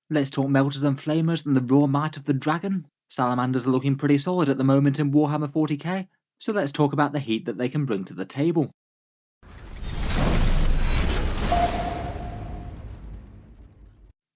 Let's talk Meltas and Flamers and the raw might of the dragon. Salamanders are looking pretty solid at the moment in Warhammer 40K, so let's talk about the heat that they can bring to the table.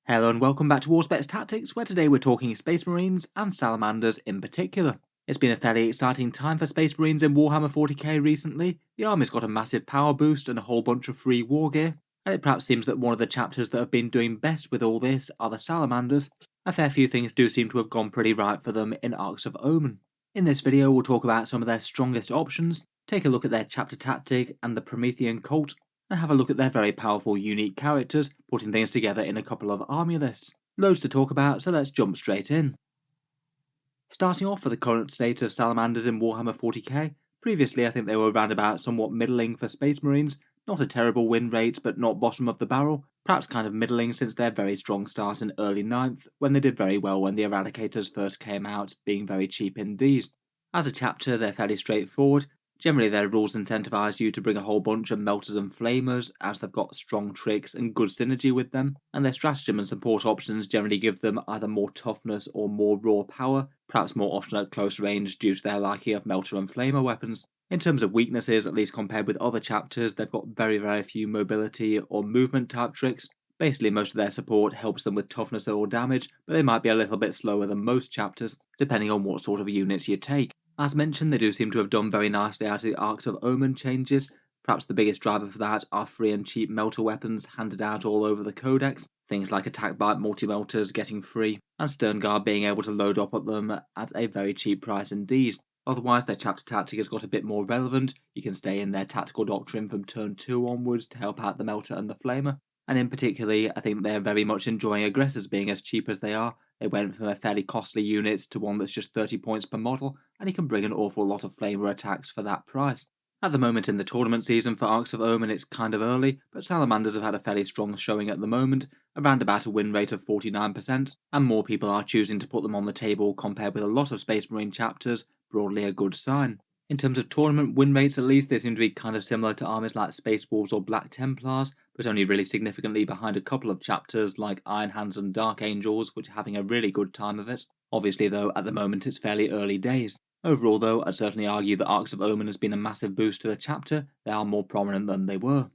Hello and welcome back to Auspex Tactics, where today we're talking Space Marines and Salamanders in particular. It's been a fairly exciting time for Space Marines in Warhammer 40k recently. The army's got a massive power boost and a whole bunch of free war gear, and it perhaps seems that one of the chapters that have been doing best with all this are the Salamanders. A fair few things do seem to have gone pretty right for them in Arks of Omen. In this video we'll talk about some of their strongest options, take a look at their chapter tactic and the Promethean cult, and have a look at their very powerful unique characters, putting things together in a couple of army lists. Loads to talk about, so let's jump straight in. Starting off with the current state of Salamanders in Warhammer 40k, previously I think they were around about somewhat middling for Space Marines, not a terrible win rate but not bottom of the barrel, perhaps kind of middling since their very strong start in early 9th, when they did very well when the Eradicators first came out, being very cheap indeed. As a chapter they're fairly straightforward. Generally their rules incentivise you to bring a whole bunch of Meltas and Flamers, as they've got strong tricks and good synergy with them, and their stratagem and support options generally give them either more toughness or more raw power, perhaps more often at close range due to their liking of Melter and Flamer weapons. In terms of weaknesses, at least compared with other chapters, they've got very few mobility or movement type tricks. Basically most of their support helps them with toughness or damage, but they might be a little bit slower than most chapters, depending on what sort of units you take. As mentioned, they do seem to have done very nicely out of the Arks of Omen changes. Perhaps the biggest driver for that are free and cheap melter weapons handed out all over the codex, things like attack bite multi-melters getting free, and Sternguard being able to load up at them at a very cheap price indeed. Otherwise, their chapter tactic has got a bit more relevant. You can stay in their tactical doctrine from turn 2 onwards to help out the melter and the flamer, and in particular, I think they're very much enjoying aggressors being as cheap as they are. They went from a fairly costly unit to one that's just 30 points per model, and you can bring an awful lot of flamer attacks for that price. At the moment in the tournament season for Arks of Omen it's kind of early, but Salamanders have had a fairly strong showing at the moment, around about a win rate of 49%, and more people are choosing to put them on the table compared with a lot of Space Marine chapters, broadly a good sign. In terms of tournament win rates at least, they seem to be kind of similar to armies like Space Wolves or Black Templars, but only really significantly behind a couple of chapters like Iron Hands and Dark Angels, which are having a really good time of it. Obviously though, at the moment it's fairly early days. Overall though, I'd certainly argue that Arks of Omen has been a massive boost to the chapter. They are more prominent than they were.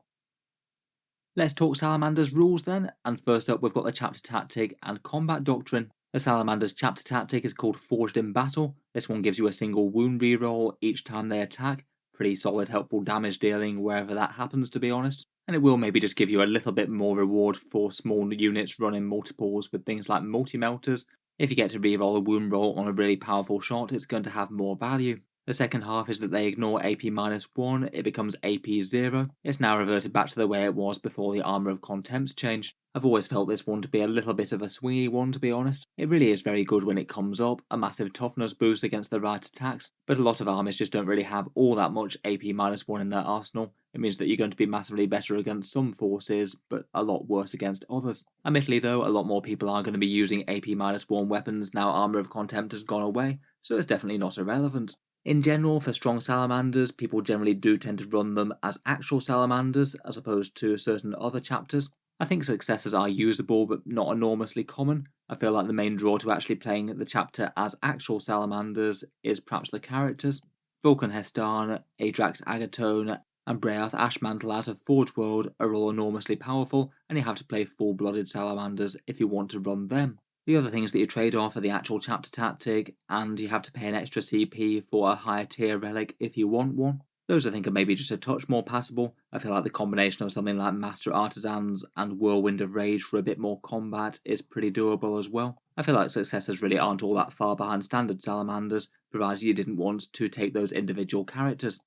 Let's talk Salamander's rules then, and first up we've got the chapter tactic and combat doctrine. The Salamander's chapter tactic is called Forged in Battle. This one gives you a single wound reroll each time they attack. Pretty solid, helpful damage dealing wherever that happens, to be honest. And it will maybe just give you a little bit more reward for small units running multiples with things like multi-melters. If you get to reroll a wound roll on a really powerful shot, it's going to have more value. The second half is that they ignore AP-1, it becomes AP-0. It's now reverted back to the way it was before the Armour of Contempts changed. I've always felt this one to be a little bit of a swingy one, to be honest. It really is very good when it comes up, a massive toughness boost against the right attacks, but a lot of armies just don't really have all that much AP-1 in their arsenal. It means that you're going to be massively better against some forces, but a lot worse against others. Admittedly though, a lot more people are going to be using AP-1 weapons now Armour of Contempt has gone away, so it's definitely not irrelevant. In general, for strong salamanders, people generally do tend to run them as actual salamanders as opposed to certain other chapters. I think successors are usable but not enormously common. I feel like the main draw to actually playing the chapter as actual salamanders is perhaps the characters. Vulkan Hestan, Adrax Agatone, and Breath Ashmantle out of Forge World are all enormously powerful, and you have to play full-blooded salamanders if you want to run them. The other things that you trade off are the actual chapter tactic, and you have to pay an extra CP for a higher tier relic if you want one. Those I think are maybe just a touch more passable. I feel like the combination of something like Master Artisans and Whirlwind of Rage for a bit more combat is pretty doable as well. I feel like successors really aren't all that far behind standard salamanders, provided you didn't want to take those individual characters.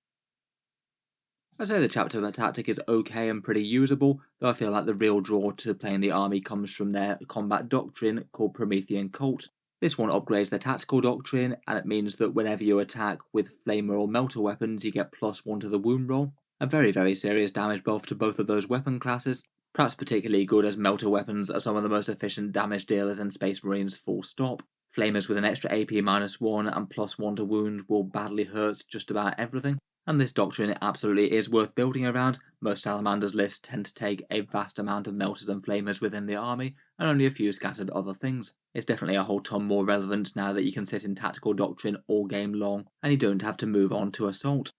I'd say the chapter tactic is okay and pretty usable, though I feel like the real draw to playing the army comes from their combat doctrine called Promethean Cult. This one upgrades their tactical doctrine, and it means that whenever you attack with flamer or melter weapons, you get +1 to the wound roll. A very serious damage buff to both of those weapon classes. Perhaps particularly good as melter weapons are some of the most efficient damage dealers in Space Marines full stop. Flamers with an extra AP-1 and +1 to wound will badly hurt just about everything. and this doctrine absolutely is worth building around. Most Salamanders lists tend to take a vast amount of Meltas and Flamers within the army, and only a few scattered other things. It's definitely a whole ton more relevant now that you can sit in Tactical Doctrine all game long, and you don't have to move on to Assault.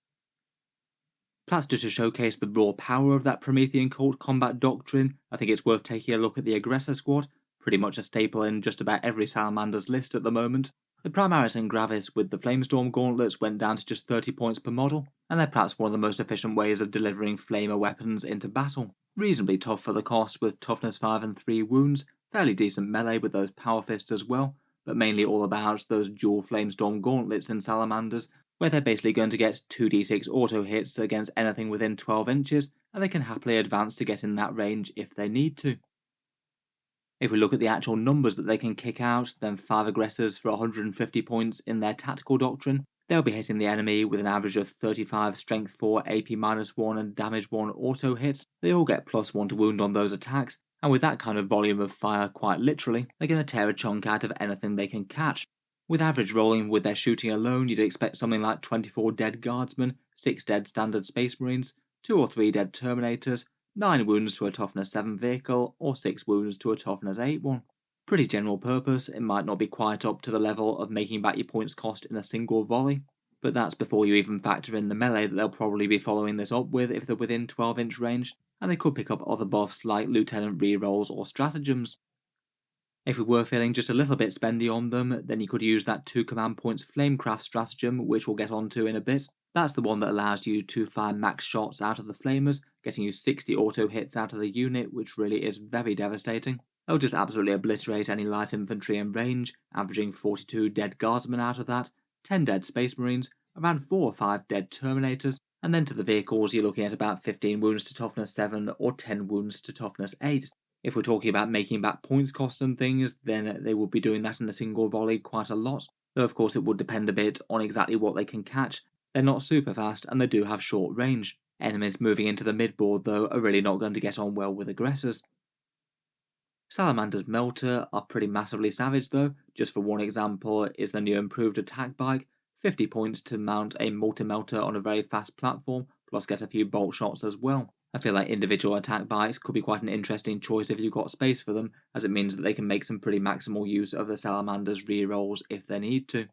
Perhaps just to showcase the raw power of that Promethean Cult combat doctrine, I think it's worth taking a look at the Aggressor Squad, pretty much a staple in just about every Salamander's list at the moment. The Primaris and Gravis with the Flamestorm gauntlets went down to just 30 points per model, and they're perhaps one of the most efficient ways of delivering flamer weapons into battle. Reasonably tough for the cost with toughness 5 and 3 wounds, fairly decent melee with those power fists as well, but mainly all about those dual Flamestorm gauntlets in Salamanders, where they're basically going to get 2d6 auto hits against anything within 12 inches, and they can happily advance to get in that range if they need to. If we look at the actual numbers that they can kick out, then 5 aggressors for 150 points in their tactical doctrine, they'll be hitting the enemy with an average of 35 strength 4, AP -1 and damage 1 auto hits. They all get +1 to wound on those attacks, and with that kind of volume of fire, quite literally, they're going to tear a chunk out of anything they can catch. With average rolling with their shooting alone, you'd expect something like 24 dead guardsmen, 6 dead standard space marines, 2 or 3 dead terminators, 9 wounds to a toughness 7 vehicle, or 6 wounds to a toughness 8 one. Pretty general purpose, it might not be quite up to the level of making back your points cost in a single volley, but that's before you even factor in the melee that they'll probably be following this up with if they're within 12-inch range, and they could pick up other buffs like Lieutenant Rerolls or Stratagems. If we were feeling just a little bit spendy on them, then you could use that 2 command points Flamecraft stratagem, which we'll get onto in a bit. That's the one that allows you to fire max shots out of the flamers, getting you 60 auto hits out of the unit, which really is very devastating. They'll just absolutely obliterate any light infantry in range, averaging 42 dead guardsmen out of that, 10 dead space marines, around 4 or 5 dead terminators, and then to the vehicles you're looking at about 15 wounds to toughness 7 or 10 wounds to toughness 8. If we're talking about making back points cost and things, then they would be doing that in a single volley quite a lot, though of course it would depend a bit on exactly what they can catch. They're not super fast and they do have short range. Enemies moving into the midboard though are really not going to get on well with aggressors. Salamander's Melta are pretty massively savage though. Just for one example is the new improved attack bike, 50 points to mount a multi-melter on a very fast platform, plus get a few bolt shots as well. I feel like individual attack bikes could be quite an interesting choice if you've got space for them, as it means that they can make some pretty maximal use of the Salamander's rerolls if they need to.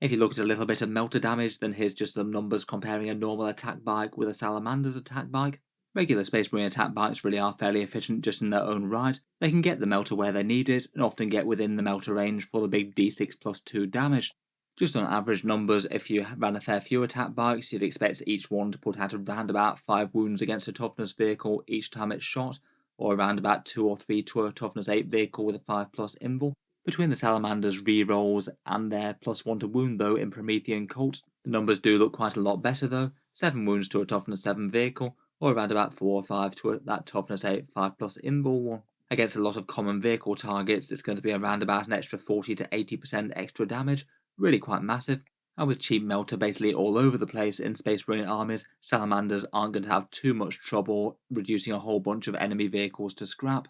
If you look at a little bit of melter damage, then here's just some numbers comparing a normal attack bike with a Salamander's attack bike. Regular Space Marine attack bikes really are fairly efficient just in their own right. They can get the melter where they need it, and often get within the melter range for the big d6 plus 2 damage. Just on average numbers, if you ran a fair few attack bikes, you'd expect each one to put out around about 5 wounds against a toughness vehicle each time it's shot, or around about 2 or 3 to a toughness 8 vehicle with a 5 plus invul. Between the Salamander's rerolls and their +1 to wound though in Promethean Cult, the numbers do look quite a lot better though, 7 wounds to a toughness 7 vehicle, or around about 4 or 5 to that toughness 8 5 plus invul one. Against a lot of common vehicle targets, it's going to be around about an extra 40 to 80% extra damage, really quite massive, and with cheap melter basically all over the place in Space Marine armies, Salamanders aren't going to have too much trouble reducing a whole bunch of enemy vehicles to scrap.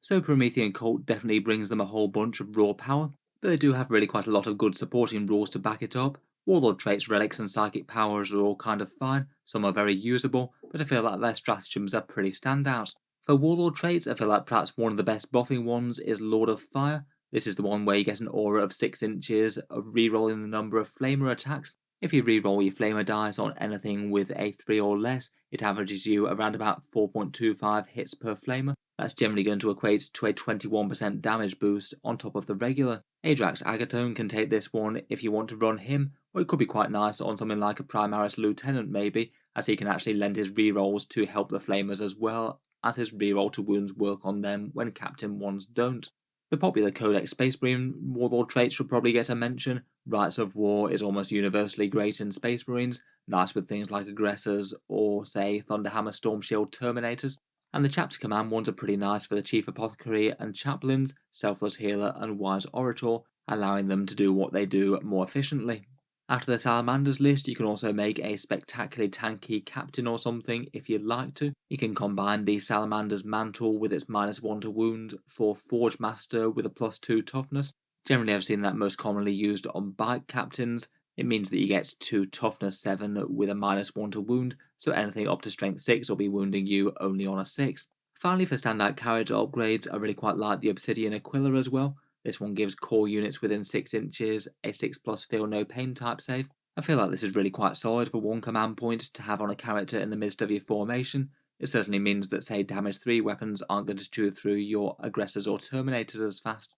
So Promethean Cult definitely brings them a whole bunch of raw power, but they do have really quite a lot of good supporting rules to back it up. Warlord traits, relics and psychic powers are all kind of fine, some are very usable, but I feel like their stratagems are pretty standout. For Warlord traits, I feel like perhaps one of the best buffing ones is Lord of Fire. This is the one where you get an aura of 6 inches of rerolling the number of flamer attacks. If you reroll your flamer dice on anything with a 3 or less, it averages you around about 4.25 hits per flamer. That's generally going to equate to a 21% damage boost on top of the regular. Adrax Agatone can take this one if you want to run him, or it could be quite nice on something like a Primaris Lieutenant maybe, as he can actually lend his rerolls to help the flamers as well, as his reroll to wounds work on them when Captain ones don't. The popular Codex Space Marine Warlord trait should probably get a mention. Rites of War is almost universally great in Space Marines, nice with things like Aggressors or, say, Thunderhammer Storm Shield Terminators. And the Chapter Command ones are pretty nice for the Chief Apothecary and Chaplains, Selfless Healer and Wise Orator, allowing them to do what they do more efficiently. After the Salamanders list, you can also make a spectacularly tanky captain or something if you'd like to. You can combine the Salamander's Mantle with its -1 to wound for Forge Master with a +2 toughness. Generally I've seen that most commonly used on bike captains. It means that you get 2 toughness 7 with a -1 to wound, so anything up to strength 6 will be wounding you only on a 6. Finally, for standout character upgrades, I really quite like the Obsidian Aquila as well. This one gives core units within 6 inches a 6+ feel no pain type save. I feel like this is really quite solid for one command point to have on a character in the midst of your formation. It certainly means that, say, damage 3 weapons aren't going to chew through your aggressors or terminators as fast.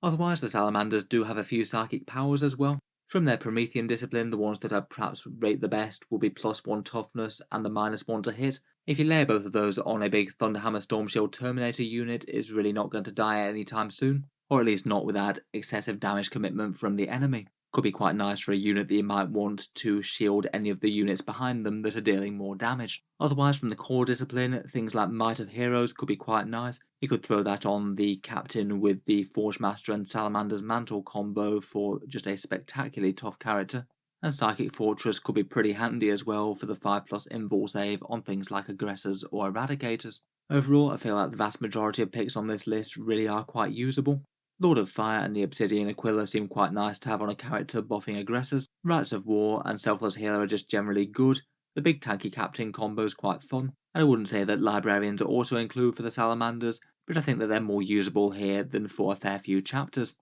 Otherwise, the Salamanders do have a few psychic powers as well. From their Promethean discipline, the ones that I'd perhaps rate the best will be +1 toughness and the -1 to hit. If you layer both of those on a big Thunderhammer Stormshield Terminator unit, it's really not going to die anytime soon, or at least not without excessive damage commitment from the enemy. Could be quite nice for a unit that you might want to shield any of the units behind them that are dealing more damage. Otherwise, from the core discipline, things like Might of Heroes could be quite nice. You could throw that on the Captain with the Forge Master and Salamander's Mantle combo for just a spectacularly tough character. And Psychic Fortress could be pretty handy as well for the 5+ invul save on things like Aggressors or Eradicators. Overall, I feel like the vast majority of picks on this list really are quite usable. Lord of Fire and the Obsidian Aquila seem quite nice to have on a character buffing aggressors. Rites of War and Selfless Healer are just generally good. The big tanky captain combo is quite fun, and I wouldn't say that librarians are also included for the Salamanders, but I think that they're more usable here than for a fair few chapters.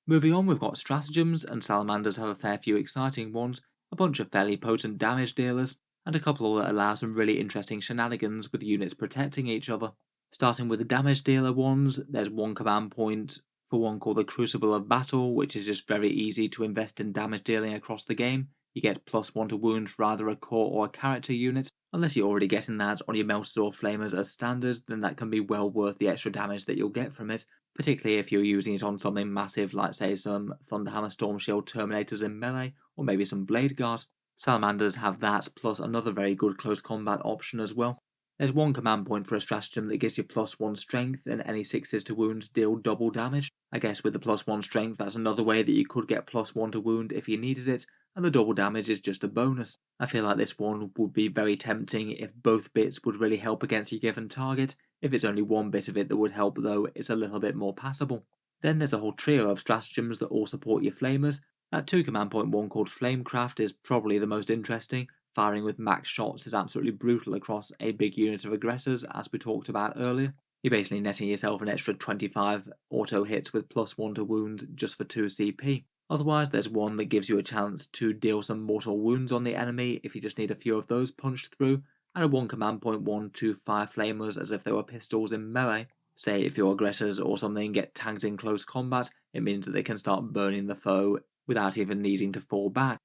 Moving on, we've got Stratagems, and Salamanders have a fair few exciting ones, a bunch of fairly potent damage dealers, and a couple that allow some really interesting shenanigans with units protecting each other. Starting with the damage dealer ones, there's one command point for one called the Crucible of Battle, which is just very easy to invest in damage dealing across the game. You get +1 to wound for either a core or a character unit. Unless you're already getting that on your Meltas or Flamers as standard, then that can be well worth the extra damage that you'll get from it, particularly if you're using it on something massive like, say, some Thunderhammer Stormshield Terminators in melee, or maybe some Blade Guard. Salamanders have that, plus another very good close combat option as well. There's one command point for a stratagem that gives you +1 strength, and any 6s to wounds deal double damage. I guess with the +1 strength, that's another way that you could get +1 to wound if you needed it, and the double damage is just a bonus. I feel like this one would be very tempting if both bits would really help against your given target. If it's only one bit of it that would help though, it's a little bit more passable. Then there's a whole trio of stratagems that all support your flamers. That 2 command point one called Flamecraft is probably the most interesting. Firing with max shots is absolutely brutal across a big unit of aggressors, as we talked about earlier. You're basically netting yourself an extra 25 auto hits with +1 to wound just for 2 CP. Otherwise, there's one that gives you a chance to deal some mortal wounds on the enemy if you just need a few of those punched through, and a 1 command point 1 to fire flamers as if they were pistols in melee. Say if your aggressors or something get tagged in close combat, it means that they can start burning the foe without even needing to fall back.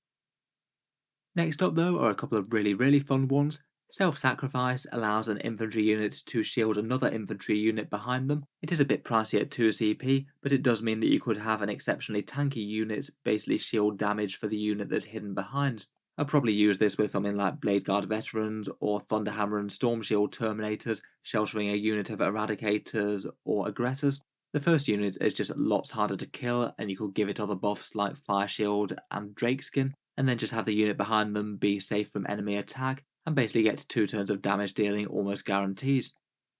Next up though are a couple of really fun ones. Self-Sacrifice allows an infantry unit to shield another infantry unit behind them. It is a bit pricey at 2 CP, but it does mean that you could have an exceptionally tanky unit basically shield damage for the unit that's hidden behind. I'll probably use this with something like Blade Guard Veterans or Thunderhammer and Stormshield Terminators sheltering a unit of Eradicators or Aggressors. The first unit is just lots harder to kill, and you could give it other buffs like Fire Shield and Drakeskin, and then just have the unit behind them be safe from enemy attack, and basically get 2 turns of damage dealing almost guarantees.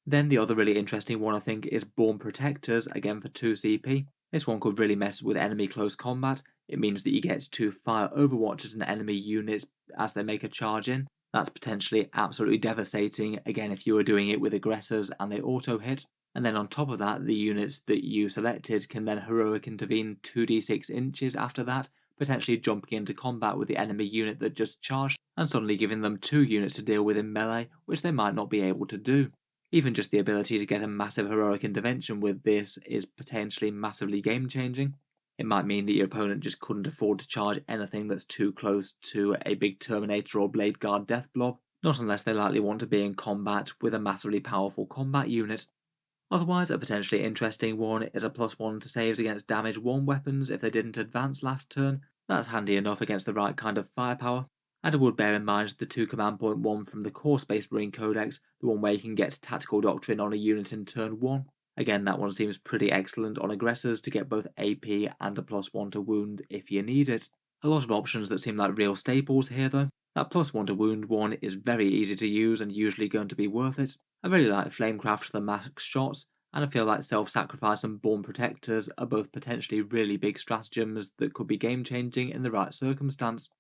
Then the other really interesting one I think is Born Protectors, again for 2 CP. This one could really mess with enemy close combat. It means that you get to fire Overwatch at an enemy unit as they make a charge in. That's potentially absolutely devastating, again if you were doing it with aggressors and they auto hit. And then on top of that, the units that you selected can then heroic intervene 2d6 inches after that, potentially jumping into combat with the enemy unit that just charged, and suddenly giving them 2 units to deal with in melee, which they might not be able to do. Even just the ability to get a massive heroic intervention with this is potentially massively game changing. It might mean that your opponent just couldn't afford to charge anything that's too close to a big Terminator or Blade Guard death blob, not unless they likely want to be in combat with a massively powerful combat unit. Otherwise, a potentially interesting one is a +1 to saves against damage 1 weapons if they didn't advance last turn. That's handy enough against the right kind of firepower. And I would bear in mind the 2 command point 1 from the core Space Marine Codex, the one where you can get Tactical Doctrine on a unit in turn 1. Again, that one seems pretty excellent on aggressors to get both AP and a +1 to wound if you need it. A lot of options that seem like real staples here though. That +1 to wound one is very easy to use and usually going to be worth it. I really like Flamecraft for the max shots, and I feel like self-sacrifice and born protectors are both potentially really big stratagems that could be game-changing in the right circumstance.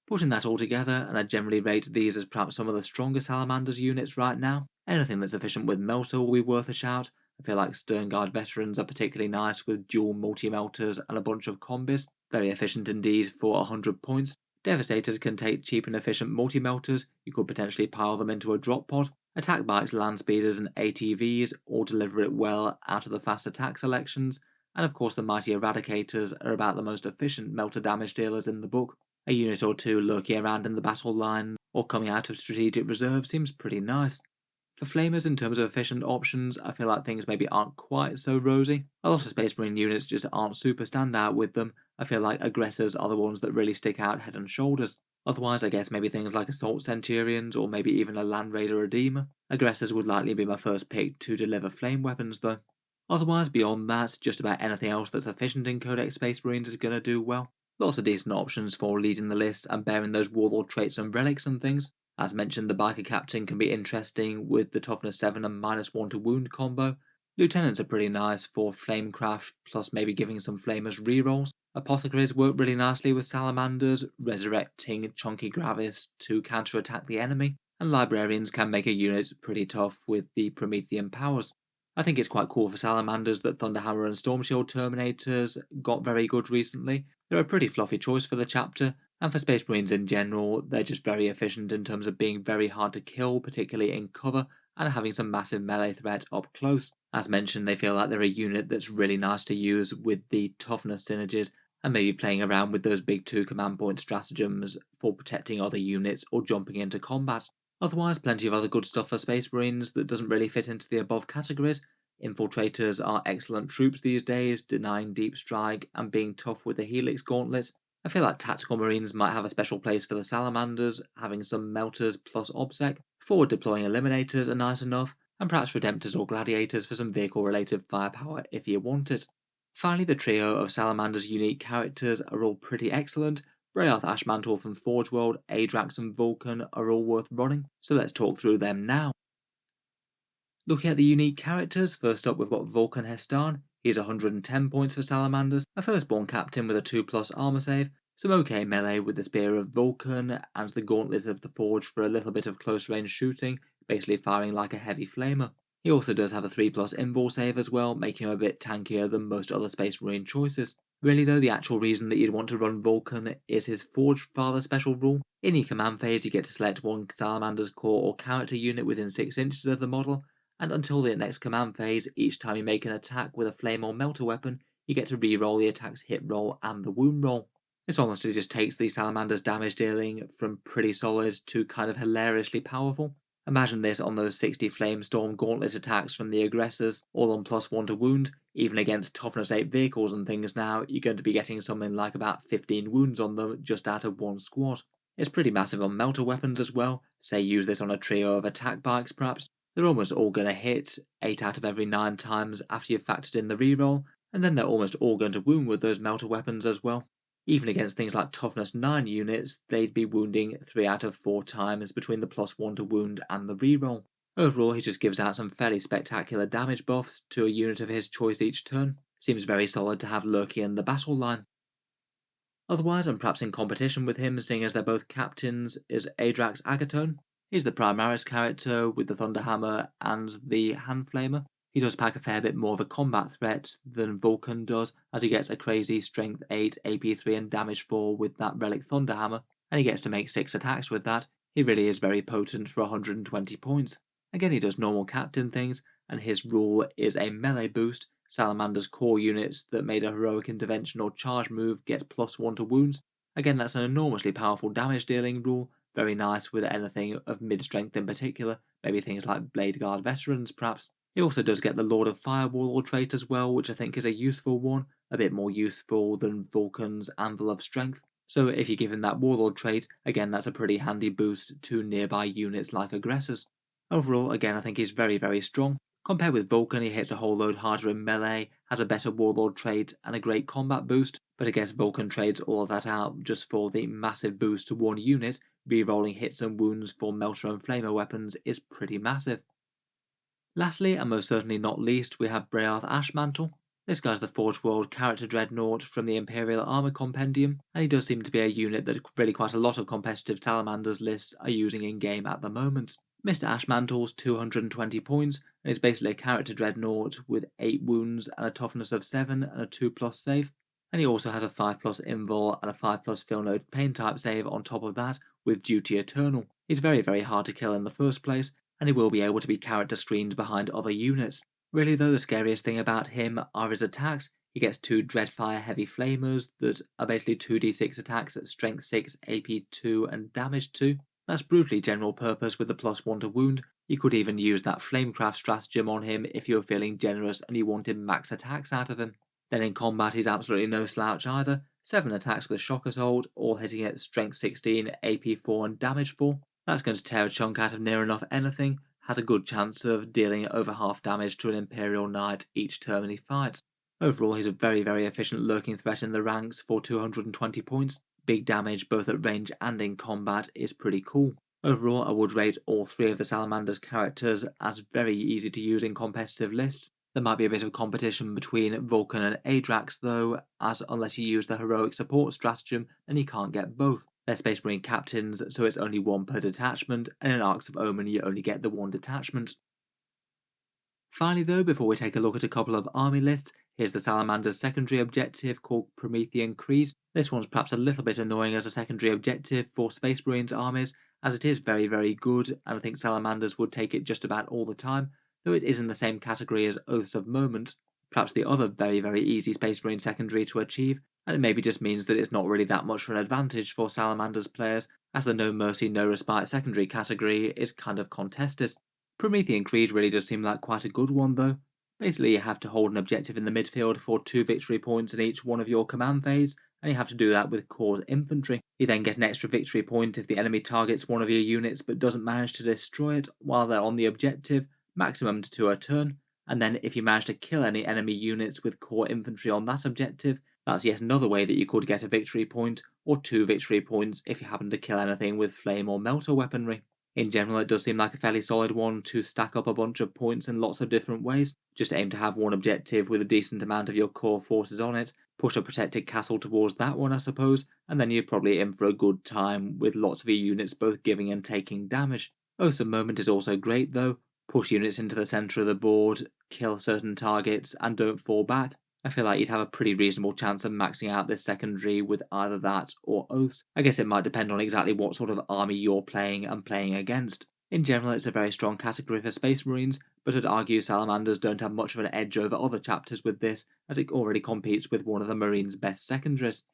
Putting that all together, and I generally rate these as perhaps some of the stronger Salamanders units right now. Anything that's efficient with Melta will be worth a shout. I feel like Sternguard veterans are particularly nice with dual multi-melters and a bunch of combis. Very efficient indeed for 100 points. Devastators can take cheap and efficient multi-melters. You could potentially pile them into a drop pod. Attack bikes, land speeders, and ATVs all deliver it well out of the fast attack selections. And of course, the mighty Eradicators are about the most efficient melter damage dealers in the book. A unit or two lurking around in the battle line or coming out of strategic reserve seems pretty nice. For flamers, in terms of efficient options, I feel like things maybe aren't quite so rosy. A lot of Space Marine units just aren't super standout with them. I feel like aggressors are the ones that really stick out head and shoulders. Otherwise, I guess maybe things like Assault Centurions or maybe even a Land Raider Redeemer. Aggressors would likely be my first pick to deliver flame weapons though. Otherwise, beyond that, just about anything else that's efficient in Codex Space Marines is going to do well. Lots of decent options for leading the list and bearing those warlord traits and relics and things. As mentioned, the biker captain can be interesting with the toughness 7 and -1 to wound combo. Lieutenants are pretty nice for flamecraft, plus maybe giving some flamers rerolls. Apothecaries work really nicely with salamanders, resurrecting chunky gravis to counterattack the enemy, and librarians can make a unit pretty tough with the Promethean powers. I think it's quite cool for salamanders that Thunderhammer and Stormshield Terminators got very good recently. They're a pretty fluffy choice for the chapter, and for Space Marines in general, they're just very efficient in terms of being very hard to kill, particularly in cover, and having some massive melee threat up close. As mentioned, they feel like they're a unit that's really nice to use with the toughness synergies, and maybe playing around with those big 2 command point stratagems for protecting other units or jumping into combat. Otherwise, plenty of other good stuff for Space Marines that doesn't really fit into the above categories. Infiltrators are excellent troops these days, denying deep strike and being tough with the Helix Gauntlet. I feel like Tactical Marines might have a special place for the Salamanders, having some Melters plus OBSEC. Forward deploying Eliminators are nice enough, and perhaps Redemptors or Gladiators for some vehicle-related firepower if you want it. Finally, the trio of Salamander's unique characters are all pretty excellent. Brayoth Ashmantle from Forge World, Adrax and Vulkan are all worth running, so let's talk through them now. Looking at the unique characters, first up we've got Vulkan Hestan. He's 110 points for Salamanders, a firstborn captain with a 2+ armor save, some okay melee with the Spear of Vulkan and the Gauntlet of the Forge for a little bit of close range shooting, basically firing like a heavy flamer. He also does have a 3+ invul save as well, making him a bit tankier than most other Space Marine choices. Really though, the actual reason that you'd want to run Vulkan is his Forge Father special rule. In your command phase you get to select one Salamander's core or character unit within 6 inches of the model, and until the next command phase, each time you make an attack with a flame or melter weapon, you get to re-roll the attack's hit roll and the wound roll. This honestly just takes the Salamander's damage dealing from pretty solid to kind of hilariously powerful. Imagine this on those 60 Flamestorm Gauntlet attacks from the aggressors, all on +1 to wound. Even against toughness 8 vehicles and things now, you're going to be getting something like about 15 wounds on them just out of one squad. It's pretty massive on melter weapons as well. Say use this on a trio of attack bikes perhaps. They're almost all going to hit 8 out of every 9 times after you've factored in the reroll, and then they're almost all going to wound with those melter weapons as well. Even against things like toughness 9 units, they'd be wounding 3 out of 4 times between the +1 to wound and the reroll. Overall, he just gives out some fairly spectacular damage buffs to a unit of his choice each turn. Seems very solid to have lurking in the battle line. Otherwise, and perhaps in competition with him, seeing as they're both captains, is Adrax Agatone. He's the Primaris character with the Thunderhammer and the Handflamer. He does pack a fair bit more of a combat threat than Vulkan does, as he gets a crazy Strength 8, AP 3 and Damage 4 with that Relic Thunderhammer, and he gets to make 6 attacks with that. He really is very potent for 120 points. Again, he does normal captain things, and his rule is a melee boost. Salamander's core units that made a heroic intervention or charge move get +1 to wounds. Again, that's an enormously powerful damage dealing rule, very nice with anything of mid-strength in particular, maybe things like Blade Guard veterans perhaps. He also does get the Lord of Fire Warlord trait as well, which I think is a useful one, a bit more useful than Vulkan's Anvil of Strength. So if you give him that Warlord trait, again that's a pretty handy boost to nearby units like aggressors. Overall, again I think he's very strong. Compared with Vulkan, he hits a whole load harder in melee, has a better Warlord trait and a great combat boost, but I guess Vulkan trades all of that out just for the massive boost to one unit. Rerolling hits and wounds for Melter and Flamer weapons is pretty massive. Lastly, and most certainly not least, we have Breath Ashmantle. This guy's the Forge World character dreadnought from the Imperial Armor Compendium, and he does seem to be a unit that really quite a lot of competitive Salamanders lists are using in game at the moment. Mr. Ashmantle's 220 points, and is basically a character dreadnought with 8 wounds and a toughness of 7 and a 2+ save. And he also has a 5+ invul and a 5+ fill node pain type save on top of that with Duty Eternal. He's very hard to kill in the first place, and he will be able to be character screened behind other units. Really though, the scariest thing about him are his attacks. He gets 2 Dreadfire Heavy Flamers that are basically 2d6 attacks at Strength 6, AP 2 and Damage 2. That's brutally general purpose with the +1 to wound. You could even use that Flamecraft stratagem on him if you were feeling generous and you wanted max attacks out of him. Then in combat he's absolutely no slouch either. 7 attacks with Shock Assault, all hitting at Strength 16, AP 4 and Damage 4. That's going to tear a chunk out of near enough anything, has a good chance of dealing over half damage to an Imperial Knight each turn he fights. Overall, he's a very efficient lurking threat in the ranks for 220 points. Big damage both at range and in combat is pretty cool. Overall, I would rate all 3 of the Salamanders characters as very easy to use in competitive lists. There might be a bit of competition between Vulkan and Adrax though, as unless you use the heroic support stratagem, then you can't get both. They're Space Marine captains, so it's only 1 per detachment, and in Arks of Omen you only get the 1 detachment. Finally though, before we take a look at a couple of army lists, here's the Salamander's secondary objective called Promethean Creed. This one's perhaps a little bit annoying as a secondary objective for Space Marines armies, as it is very good, and I think Salamanders would take it just about all the time, though it is in the same category as Oaths of Moment, perhaps the other very easy Space Marine secondary to achieve, and it maybe just means that it's not really that much of an advantage for Salamanders players, as the No Mercy No Respite secondary category is kind of contested. Promethean Creed really does seem like quite a good one though. Basically you have to hold an objective in the midfield for 2 victory points in each one of your command phase, and you have to do that with core infantry. You then get an extra victory point if the enemy targets one of your units but doesn't manage to destroy it while they're on the objective, maximum to 2 a turn, and then if you manage to kill any enemy units with core infantry on that objective, that's yet another way that you could get a victory point, or 2 victory points if you happen to kill anything with flame or melter weaponry. In general, it does seem like a fairly solid one to stack up a bunch of points in lots of different ways. Just aim to have one objective with a decent amount of your core forces on it, push a protected castle towards that one I suppose, and then you're probably in for a good time with lots of your units both giving and taking damage. Awesome Moment is also great though. Push units into the centre of the board, kill certain targets, and don't fall back. I feel like you'd have a pretty reasonable chance of maxing out this secondary with either that or Oaths. I guess it might depend on exactly what sort of army you're playing and playing against. In general, it's a very strong category for Space Marines, but I'd argue Salamanders don't have much of an edge over other chapters with this, as it already competes with one of the Marines' best secondaries.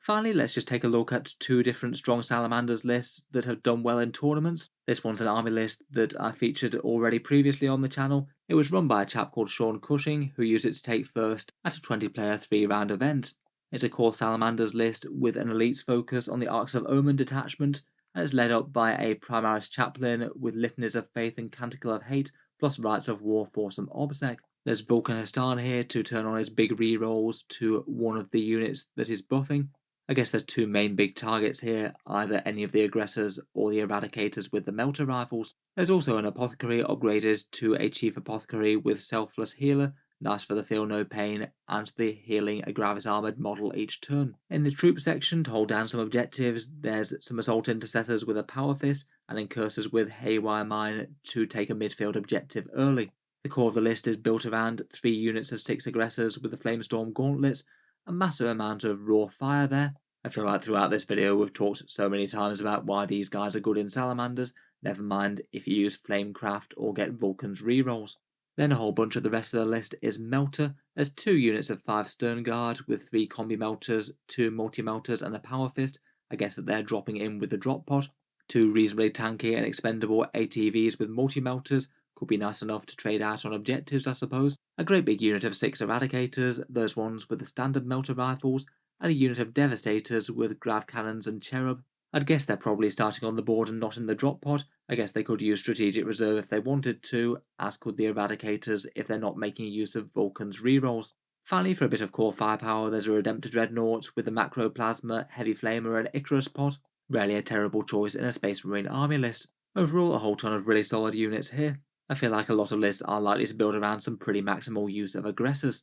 Finally, let's just take a look at 2 different strong Salamanders lists that have done well in tournaments. This one's an army list that I featured already previously on the channel. It was run by a chap called Sean Cushing, who used it to take first at a 20-player 3-round event. It's a core Salamanders list with an elites focus on the Arks of Omen detachment, and it's led up by a Primaris chaplain with litanies of faith and canticle of hate, plus rites of war for some obsec. There's Vulkan Hastan here to turn on his big rerolls to one of the units that he's buffing. I guess there's 2 main big targets here, either any of the aggressors or the eradicators with the melter rifles. There's also an apothecary upgraded to a chief apothecary with selfless healer, nice for the feel no pain, and the healing a Gravis armored model each turn. In the troop section, to hold down some objectives, there's some assault intercessors with a power fist, and incursors with haywire mine to take a midfield objective early. The core of the list is built around 3 units of 6 aggressors with the Flamestorm gauntlets, a massive amount of raw fire there. I feel like throughout this video we've talked so many times about why these guys are good in Salamanders, never mind if you use Flamecraft or get Vulkan's rerolls. Then a whole bunch of the rest of the list is Melter. There's 2 units of 5 Stern Guard with 3 Combi Melters, 2 Multi-Melters and a Power Fist. I guess that they're dropping in with the drop pod. 2 reasonably tanky and expendable ATVs with Multi-Melters, could be nice enough to trade out on objectives I suppose. A great big unit of 6 Eradicators, those ones with the standard melter rifles, and a unit of Devastators with Grav Cannons and Cherub. I'd guess they're probably starting on the board and not in the drop pod. I guess they could use Strategic Reserve if they wanted to, as could the Eradicators if they're not making use of Vulkan's rerolls. Finally, for a bit of core firepower, there's a Redemptor Dreadnought with the Macroplasma, Heavy Flamer and Icarus pod. Rarely a terrible choice in a Space Marine army list. Overall, a whole ton of really solid units here. I feel like a lot of lists are likely to build around some pretty maximal use of aggressors.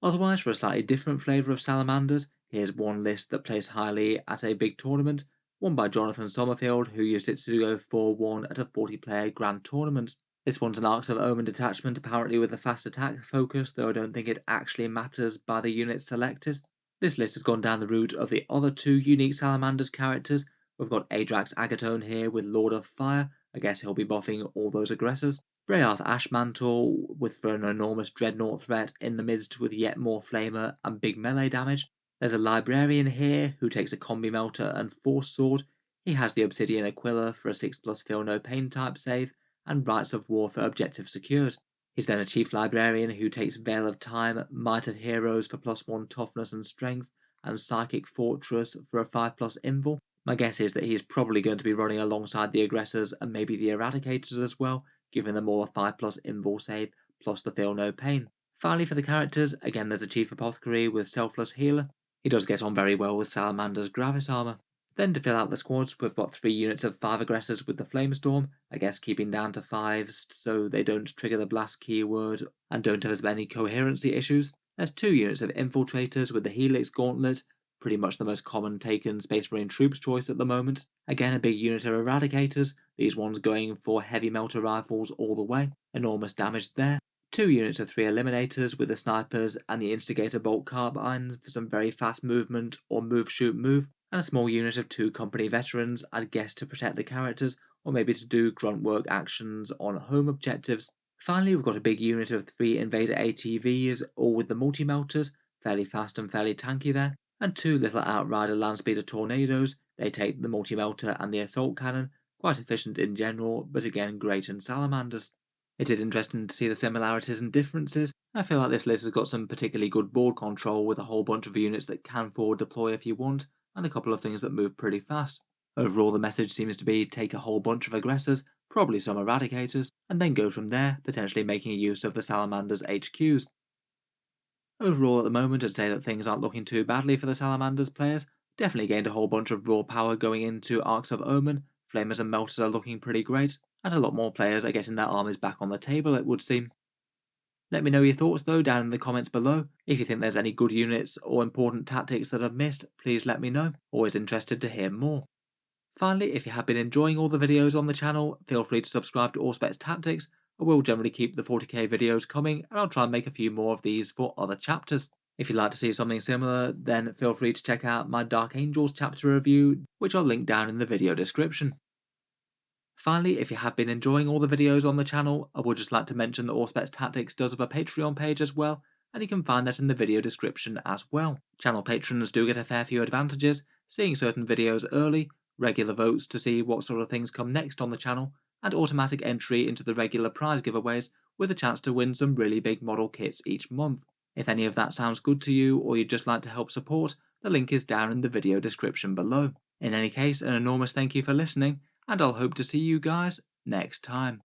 Otherwise, for a slightly different flavour of salamanders, here's one list that plays highly at a big tournament, one by Jonathan Sommerfield, who used it to go 4-1 at a 40-player grand tournament. This one's an Arks of Omen detachment, apparently with a fast attack focus, though I don't think it actually matters by the units selected. This list has gone down the route of the other two unique Salamanders characters. We've got Adrax Agatone here with Lord of Fire. I guess he'll be buffing all those aggressors. Brearth Ashmantle with for an enormous dreadnought threat in the midst with yet more flamer and big melee damage. There's a Librarian here who takes a combi melter and force sword. He has the Obsidian Aquila for a 6+ feel no pain type save and Rights of War for objective secured. He's then a Chief Librarian who takes Veil of Time, Might of Heroes for +1 toughness and strength, and Psychic Fortress for a 5+ invul. My guess is that he's probably going to be running alongside the aggressors and maybe the eradicators as well, giving them all a 5+ invul save plus the feel no pain. Finally, for the characters, again there's a Chief Apothecary with Selfless Healer. He does get on very well with Salamander's Gravis armor. Then to fill out the squads, we've got 3 units of 5 aggressors with the Flamestorm, I guess keeping down to 5s so they don't trigger the blast keyword and don't have as many coherency issues. There's 2 units of Infiltrators with the Helix Gauntlet, pretty much the most common taken Space Marine troops choice at the moment. Again, a big unit of Eradicators, these ones going for heavy melter rifles all the way, enormous damage there. 2 units of 3 Eliminators with the Snipers and the Instigator Bolt Carbines for some very fast movement or move shoot move, and a small unit of 2 company veterans, I'd guess to protect the characters, or maybe to do grunt work actions on home objectives. Finally, we've got a big unit of 3 Invader ATVs, all with the multi-melters, fairly fast and fairly tanky there, and 2 little Outrider Landspeeder Tornadoes. They take the multi-melter and the assault cannon, quite efficient in general, but again great in Salamanders. It is interesting to see the similarities and differences. I feel like this list has got some particularly good board control with a whole bunch of units that can forward deploy if you want, and a couple of things that move pretty fast. Overall, the message seems to be take a whole bunch of aggressors, probably some eradicators, and then go from there, potentially making use of the Salamanders HQs. Overall, at the moment, I'd say that things aren't looking too badly for the Salamanders players. Definitely gained a whole bunch of raw power going into Arks of Omen. Flamers and Melters are looking pretty great, and a lot more players are getting their armies back on the table, it would seem. Let me know your thoughts though down in the comments below. If you think there's any good units or important tactics that I've missed, please let me know. Always interested to hear more. Finally, if you have been enjoying all the videos on the channel, feel free to subscribe to Auspex Tactics. I will generally keep the 40k videos coming, and I'll try and make a few more of these for other chapters. If you'd like to see something similar, then feel free to check out my Dark Angels chapter review, which I'll link down in the video description. Finally, if you have been enjoying all the videos on the channel, I would just like to mention that Auspex Tactics does have a Patreon page as well, and you can find that in the video description as well. Channel patrons do get a fair few advantages, seeing certain videos early, regular votes to see what sort of things come next on the channel, and automatic entry into the regular prize giveaways with a chance to win some really big model kits each month. If any of that sounds good to you, or you'd just like to help support, the link is down in the video description below. In any case, an enormous thank you for listening, and I'll hope to see you guys next time.